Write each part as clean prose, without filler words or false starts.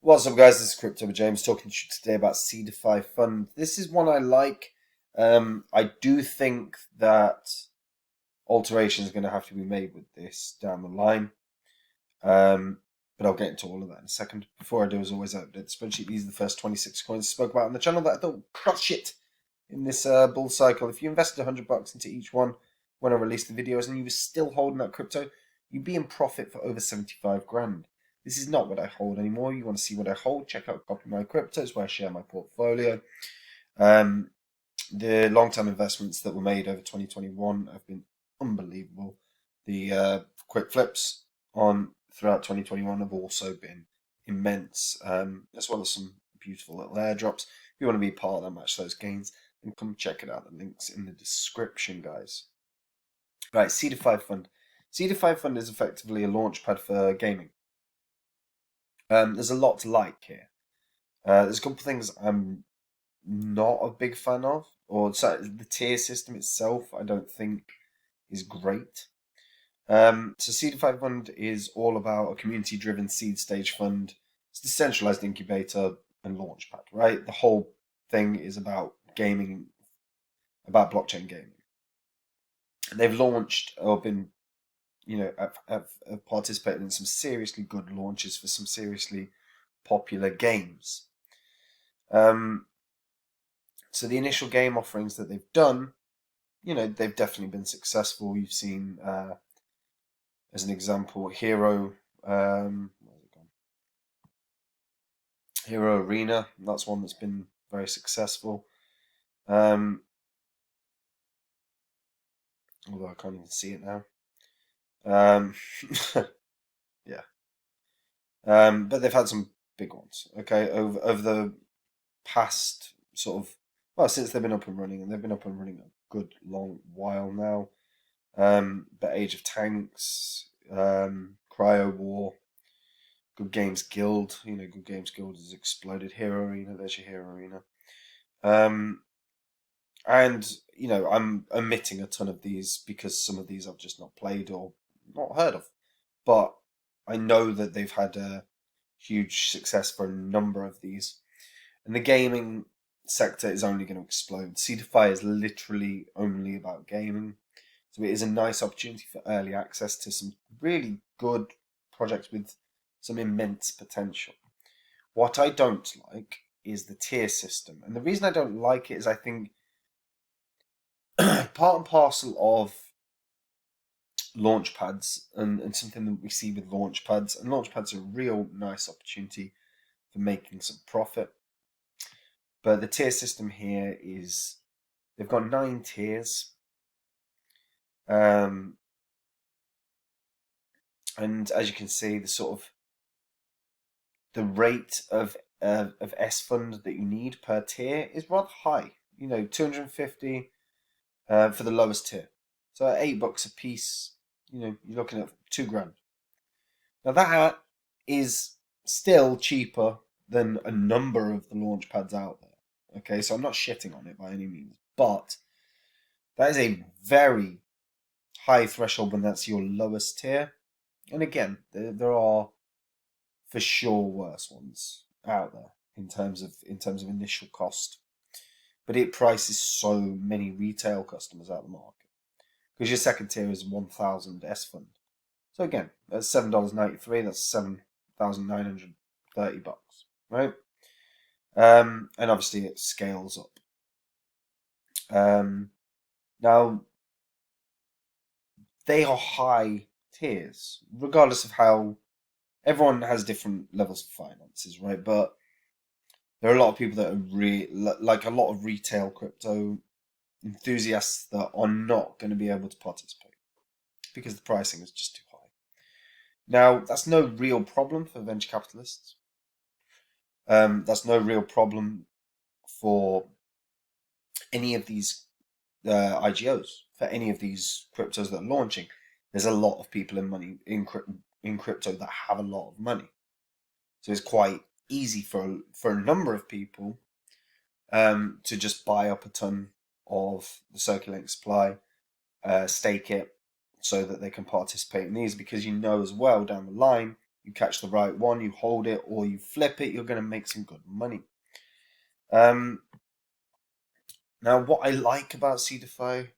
What's up, guys? This is Crypto with James talking to you today about Seedify Fund. This is one I like. I do think that alterations are going to have to be made with this down the line. But I'll get into all of that in a second. Before I do, as always, I update the spreadsheet. These are the first 26 coins I spoke about on the channel that I thought crush it in this bull cycle. If you invested $100 into each one when I released the videos and you were still holding that crypto, you'd be in profit for over 75 grand. This is not what I hold anymore. You want to see what I hold? Check out Copy My Cryptos, where I share my portfolio. The long-term investments that were made over 2021 have been unbelievable. The quick flips on throughout 2021 have also been immense, as well as some beautiful little airdrops. If you want to be part of that, match those gains, then come check it out. The link's in the description, guys. Right, Seedify Fund. Seedify Fund is effectively a launchpad for gaming. There's a lot to like here. There's a couple of things I'm not a big fan of, or the tier system itself I don't think is great. So Seedify Fund is all about a community-driven seed stage fund. It's a decentralized incubator and launchpad, right? The whole thing is about gaming, about blockchain gaming. And they've launched or been have participated in some seriously good launches for some seriously popular games. So the initial game offerings that they've done, they've definitely been successful. You've seen, as an example, Hero, where's it gone? Hero Arena. That's one that's been very successful. Although I can't even see it now. Yeah. But they've had some big ones. Okay, over the past since they've been up and running, and they've been up and running a good long while now. But Age of Tanks, Cryo War, Good Games Guild. Good Games Guild has exploded. Hero Arena. There's your Hero Arena. And I'm omitting a ton of these because some of these I've just not played or not heard of. But I know that they've had a huge success for a number of these. And the gaming sector is only going to explode. Seedify is literally only about gaming. So it is a nice opportunity for early access to some really good projects with some immense potential. What I don't like is the tier system. And the reason I don't like it is I think part and parcel of launchpads and something that we see with launchpads, and launchpads are a real nice opportunity for making some profit. But the tier system here is they've got 9 tiers. And as you can see, the rate of SFUND that you need per tier is rather high. 250 for the lowest tier. So at $8 a piece, you're looking at 2 grand. Now that is still cheaper than a number of the launch pads out there. Okay, so I'm not shitting on it by any means, but that is a very high threshold when that's your lowest tier. And again, there are for sure worse ones out there in terms of initial cost. But it prices so many retail customers out of the market. Because your second tier is 1,000 SFUND. So again, that's $7.93, that's $7,930, right? And obviously it scales up. Now, they are high tiers, regardless of how everyone has different levels of finances, right? But there are a lot of people that are like a lot of retail crypto enthusiasts that are not going to be able to participate because the pricing is just too high. Now, that's no real problem for venture capitalists. That's no real problem for any of these IGOs, for any of these cryptos that are launching. There's a lot of people in crypto that have a lot of money. So it's quite easy for a number of people to just buy up a ton of the circulating supply, stake it so that they can participate in these, because as well down the line You catch the right one, you hold it, or you flip it, you're going to make some good money. Now, what I like about Seedify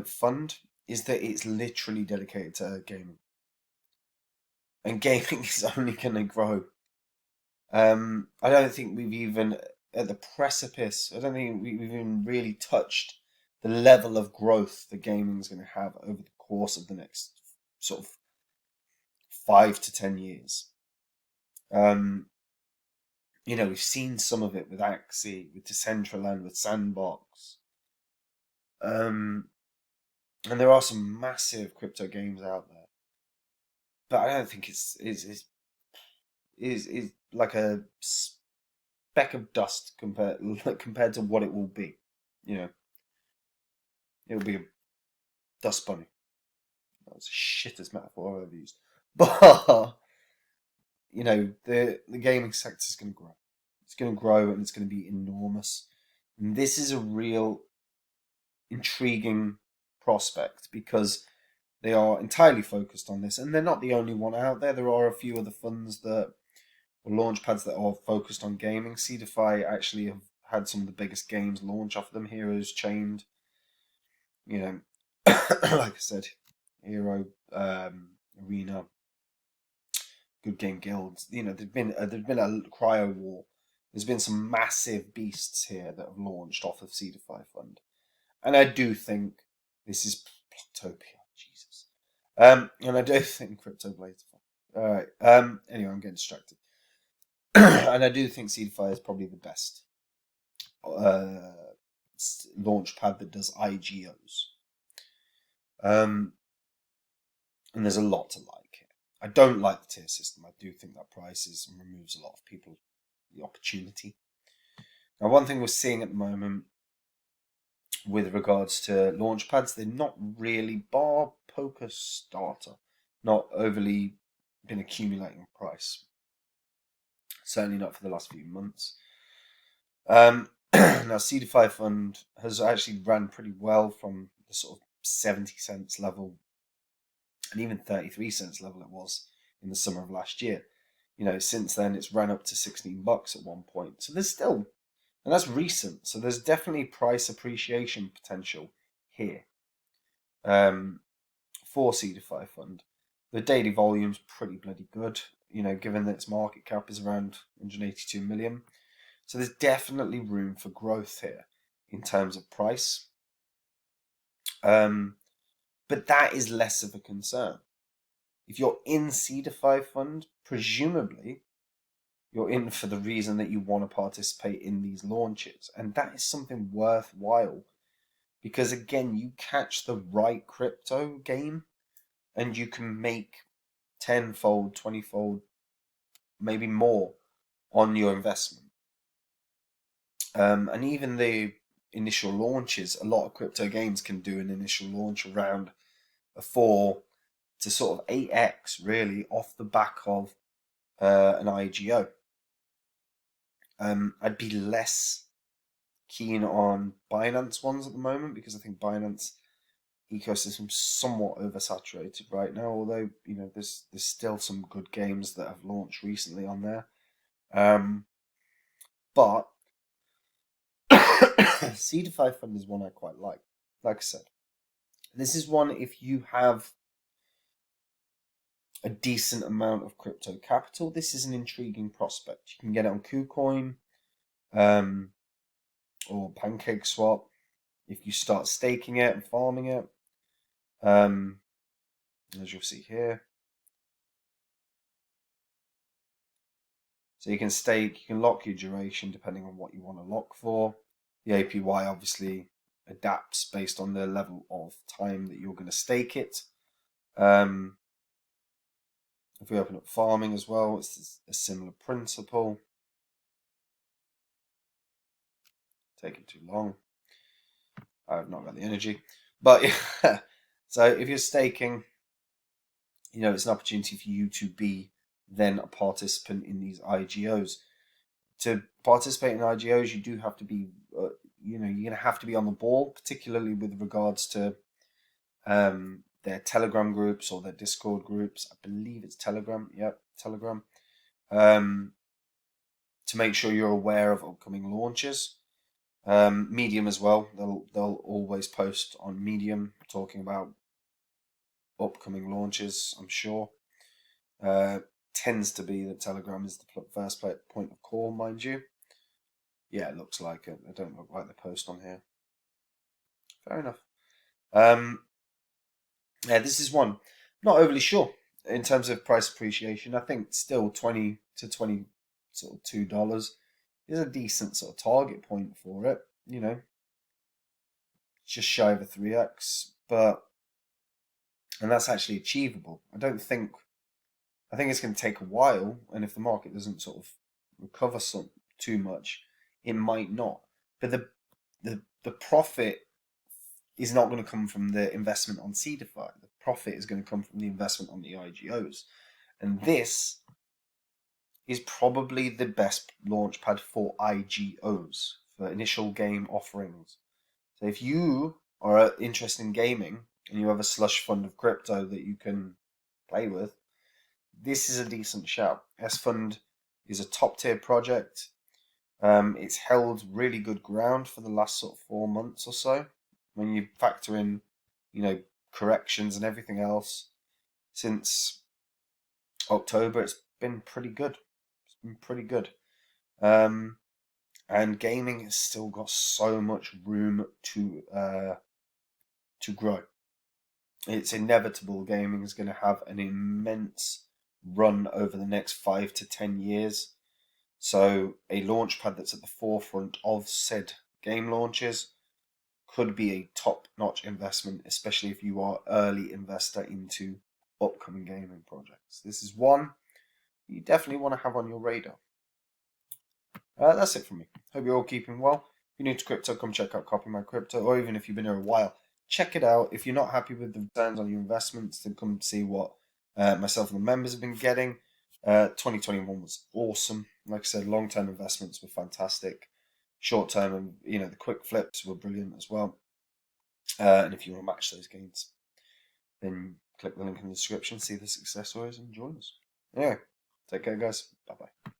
Fund is that it's literally dedicated to gaming. And gaming is only going to grow. I don't think we've even, at the precipice, I don't think we've even really touched the level of growth that gaming is going to have over the course of the next sort of 5 to 10 years. We've seen some of it with Axie, with Decentraland, with Sandbox. And there are some massive crypto games out there. But I don't think it's like a speck of dust compared to what it will be. It'll be a dust bunny. That was the shittest metaphor I've ever used. But the gaming sector is going to grow. It's going to grow and it's going to be enormous. And this is a real intriguing prospect because they are entirely focused on this, and they're not the only one out there. There are a few other funds or launchpads that are focused on gaming. Seedify actually have had some of the biggest games launch off of them. Heroes Chained, like I said, Hero Arena, Good Game Guilds. There's been a Cryo War. There's been some massive beasts here that have launched off of Seedify Fund, and I do think this is Plutopia. Jesus, and I do think Crypto Blades are fun. All right. Anyway, I'm getting distracted, and I do think Seedify is probably the best launch pad that does IGOs. And there's a lot to like here. I don't like the tier system. I do think that prices and removes a lot of people the opportunity. Now, one thing we're seeing at the moment with regards to launch pads, they're not really, bar Poker Starter, not overly been accumulating price. Certainly not for the last few months. Now, Seedify Fund has actually ran pretty well from the sort of 70 cents level and even 33 cents level it was in the summer of last year. Since then it's ran up to $16 at one point. So there's still, and that's recent, so there's definitely price appreciation potential here for Seedify Fund. The daily volume's pretty bloody good, given that its market cap is around 182 million. So there's definitely room for growth here in terms of price. But that is less of a concern. If you're in Seedify Fund, presumably you're in for the reason that you want to participate in these launches. And that is something worthwhile. Because again, you catch the right crypto game and you can make 10-fold, 20-fold, maybe more on your investment. And even the initial launches, a lot of crypto games can do an initial launch around a 4 to sort of 8x really off the back of an IGO. I'd be less keen on Binance ones at the moment because I think Binance ecosystem's somewhat oversaturated right now, although there's still some good games that have launched recently on there. But Seedify Fund is one I quite like. Like I said, this is one if you have a decent amount of crypto capital, this is an intriguing prospect. You can get it on KuCoin or PancakeSwap if you start staking it and farming it. As you'll see here. So you can stake, you can lock your duration depending on what you want to lock for. The APY obviously adapts based on the level of time that you're going to stake it. If we open up farming as well, it's a similar principle. Taking too long. I've not got the energy. But yeah, so if you're staking, it's an opportunity for you to be then a participant in these IGOs. To participate in IGOs, you do have to be, you're going to have to be on the ball, particularly with regards to their Telegram groups or their Discord groups. I believe it's Telegram. Yep, Telegram. To make sure you're aware of upcoming launches. Medium as well. They'll always post on Medium talking about upcoming launches. I'm sure. Tends to be that Telegram is the first point of call, mind you. Yeah, it looks like it. They don't look like the post on here. Fair enough. Yeah, this is one. Not overly sure in terms of price appreciation. I think still $20 to $22 is a decent sort of target point for it. You know, just shy of a 3x, and that's actually achievable. I think it's going to take a while, and if the market doesn't sort of recover too much, it might not. But the profit is not going to come from the investment on Seedify. The profit is going to come from the investment on the IGOs. And this is probably the best launchpad for IGOs, for initial game offerings. So if you are interested in gaming and you have a slush fund of crypto that you can play with, this is a decent shout. SFUND is a top tier project. It's held really good ground for the last sort of 4 months or so. When you factor in, corrections and everything else, since October, it's been pretty good. It's been pretty good. And gaming has still got so much room to grow. It's inevitable gaming is going to have an immense run over the next 5 to 10 years. So a launchpad that's at the forefront of said game launches could be a top-notch investment, especially if you are early investor into upcoming gaming projects. This is one you definitely want to have on your radar. That's it from me. Hope you're all keeping well. If you're new to crypto, come check out Copy My Crypto, or even if you've been here a while, check it out. If you're not happy with the returns on your investments, then come see what myself and the members have been getting. 2021 was awesome. Like I said, long-term investments were fantastic. Short-term and the quick flips were brilliant as well. And if you want to match those gains, then click the link in the description, see the success stories, and join us. Anyway, take care, guys. Bye-bye.